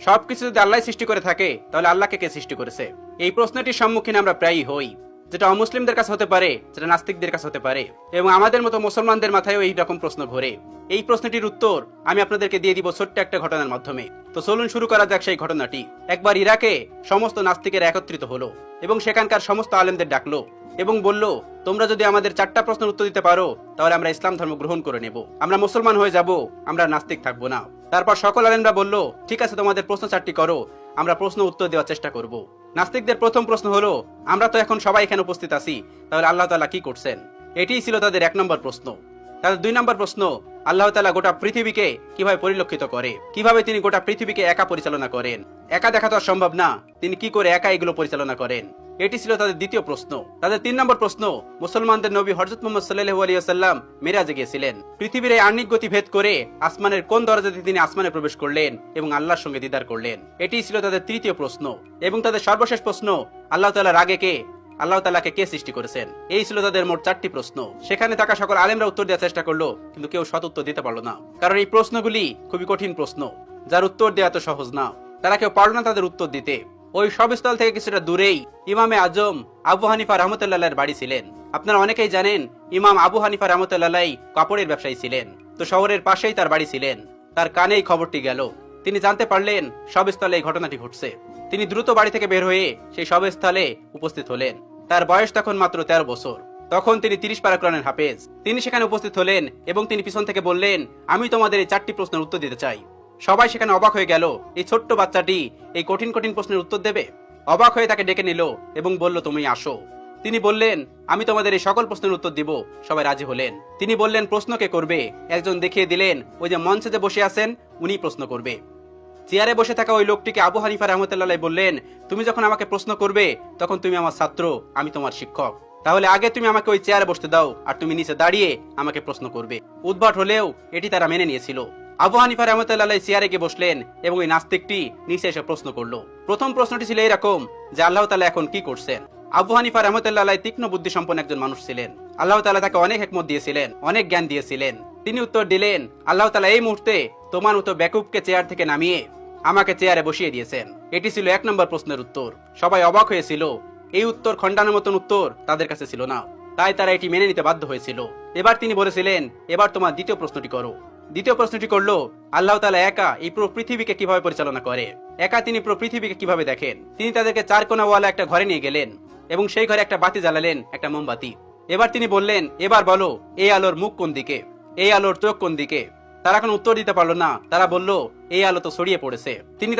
সবকিছু যদি আল্লাহ সৃষ্টি করে থাকে তাহলে আল্লাহকে কে সৃষ্টি করেছে? এই প্রশ্নটির সম্মুখীন আমরা প্রায়ই হই, যেটা অমুসলিমদের কাছে হতে পারে, যেটা নাস্তিকদের কাছে হতে পারে, এবং আমাদের মতো মুসলমানদের মাথায়ও এই রকম প্রশ্ন ঘোরে। এই প্রশ্নটির উত্তর আমি আপনাদেরকে দিয়ে দিব ছোট্ট একটা ঘটনার মাধ্যমে। তো চলুন শুরু করা যাক সেই ঘটনাটি। একবার ইরাকে সমস্ত নাস্তিকেরা একত্রিত হলো এবং সেখানকার সমস্ত আলেমদের ডাকলো এবং বলল, তোমরা যদি আমাদের 4টা প্রশ্নের উত্তর দিতে পারো তাহলে আমরা ইসলাম ধর্ম গ্রহণ করে নেব, আমরা মুসলমান হয়ে যাব, আমরা নাস্তিক থাকবো না। তারপর সকল আলেমরা বলল, ঠিক আছে, তোমাদের প্রশ্ন 4টি করো, আমরা প্রশ্ন উত্তর দেওয়ার চেষ্টা করব। নাস্তিকদের প্রথম প্রশ্ন হলো, আমরা তো এখন সবাই এখানে উপস্থিত আছি, তাহলে আল্লাহ তাআলা কি করছেন? এটিই ছিল তাদের 1 নম্বর প্রশ্ন। তাদের 2 নম্বর প্রশ্ন, আল্লাহ তাআলা গোটা পৃথিবীকে কিভাবে পরিলক্ষিত করে, কিভাবে তিনি গোটা পৃথিবীকে একা পরিচালনা করেন? একা দেখা তো সম্ভব না, তিনি কি করে একা এগুলো পরিচালনা করেন? এটি ছিল তাদের দ্বিতীয় প্রশ্ন। তাদের 3 নম্বর প্রশ্ন, মুসলমানদের নবী হযরত মুহাম্মদ সাল্লাল্লাহু আলাইহি ওয়াসাল্লাম মেরাজে গিয়েছিলেন, পৃথিবীর এই আহ্নিক গতি ভেদ করে আসমানের কোন দরজা দিয়ে তিনি আসমানে প্রবেশ করলেন এবং আল্লাহর সঙ্গে দিদার করলেন? এটি ছিল তাদের তৃতীয় প্রশ্ন। এবং তাদের সর্বশেষ প্রশ্ন, আল্লাহ তাআলার আগে কে, আল্লাহ তাআলাকে কে সৃষ্টি করেছেন? এই ছিল তাদের মোট 4টি প্রশ্ন। সেখানে থাকা সকল আলেমরা উত্তর দেওয়ার চেষ্টা করলো, কিন্তু কেউ সৎ উত্তর দিতে পারলো না, কারণ এই প্রশ্নগুলি খুবই কঠিন প্রশ্ন, যার উত্তর দেওয়া তো সহজ না। তারা কেউ পারল না তাদের উত্তর দিতে। ওই সবস্থল থেকে কিছুটা দূরেই ইমামে আজম আবু হানিফা রাহমাতুল্লাহর বাড়ি ছিলেন। আপনারা অনেকেই জানেন, ইমাম আবু হানিফা রাহমাতুল্লাহ কাপড়ের ব্যবসায়ী ছিলেন। তো শহরের পাশেই তার বাড়ি ছিলেন। তার কানে এই খবরটি গেল। তিনি জানতে পারলেন সবস্থলে এই ঘটনাটি ঘটছে। তিনি দ্রুত বাড়ি থেকে বের হয়ে সেই সবস্থলে উপস্থিত হলেন। তার বয়স তখন মাত্র 13 বছর। তখন তিনি 30 পারা কোরআনের হাফেজ। তিনি সেখানে উপস্থিত হলেন এবং তিনি পিছন থেকে বললেন, আমি তোমাদের এই 4টি প্রশ্নের উত্তর দিতে চাই। সবাই সেখানে অবাক হয়ে গেল, এই ছোট্ট বাচ্চাটি এই কঠিন কঠিন প্রশ্নের উত্তর দেবে? অবাক হয়ে তাকে ডেকে নিল এবং বলল, তুমি আসো। তিনি বললেন, আমি তোমাদের এই সকল প্রশ্নের উত্তর দিব। সবাই রাজি হলেন। তিনি বললেন, প্রশ্ন কে করবে? একজন দেখিয়ে দিলেন, ওই যে মঞ্চে যে বসে আছেন উনি প্রশ্ন করবে। চেয়ারে বসে থাকা ওই লোকটিকে আবু হানিফা রাহমাতুল্লাহ বললেন, তুমি যখন আমাকে প্রশ্ন করবে তখন তুমি আমার ছাত্র, আমি তোমার শিক্ষক, তাহলে আগে তুমি আমাকে ওই চেয়ারে বসতে দাও, আর তুমি নিচে দাঁড়িয়ে আমাকে প্রশ্ন করবে। উদ্ভট হলেও এটি তারা মেনে নিয়েছিল। আবু হানিফা রাহমাতুল্লাহ চেয়ারে গিয়ে বসলেন এবং ওই নাস্তিকটি নিচে এসে প্রশ্ন করলো। প্রথম প্রশ্নটি ছিল এরকম, যে আল্লাহ তাআলা এখন কি করছেন? আবু হানিফা রাহমাতুল্লাহ তীক্ষ্ণ বুদ্ধি সম্পন্ন একজন মানুষ ছিলেন। আল্লাহ তাআলা তাকে অনেক হিকমত দিয়েছিলেন, অনেক জ্ঞান দিয়েছিলেন। তিনি উত্তর দিলেন, আল্লাহ তাআলা এই মুহূর্তে তোমার মতো বেকুবকে চেয়ার থেকে নামিয়ে আমাকে চেয়ারে বসিয়ে দিয়েছেন। এটি ছিল 1 নম্বর প্রশ্নের উত্তর। সবাই অবাক হয়েছিল। এই উত্তর খণ্ডানোর মতন উত্তর তাদের কাছে ছিল না, তাই তারা এটি মেনে নিতে বাধ্য হয়েছিল। এবার তিনি বলেছিলেন, এবার তোমার দ্বিতীয় প্রশ্নটি করো। দ্বিতীয় প্রশ্নটি করলো, আল্লাহ তাআলা একা এই পুরো পৃথিবীকে কিভাবে পরিচালনা করে? একা তিনি পুরো পৃথিবীকে কিভাবে দেখেন? তিনি তাদেরকে 4 কোণাওয়ালা একটা ঘরে নিয়ে গেলেন এবং সেই ঘরে একটা বাতি জ্বালালেন, একটা মোমবাতি। এবার তিনি বললেন, এবার বলো, এই আলোর মুখ কোন দিকে, এই আলোর চোখ কোন দিকে? তারা কোনো উত্তর দিতে পারলো না। তারা বলল, এই আলো তো ছড়িয়ে পড়েছে। তিনি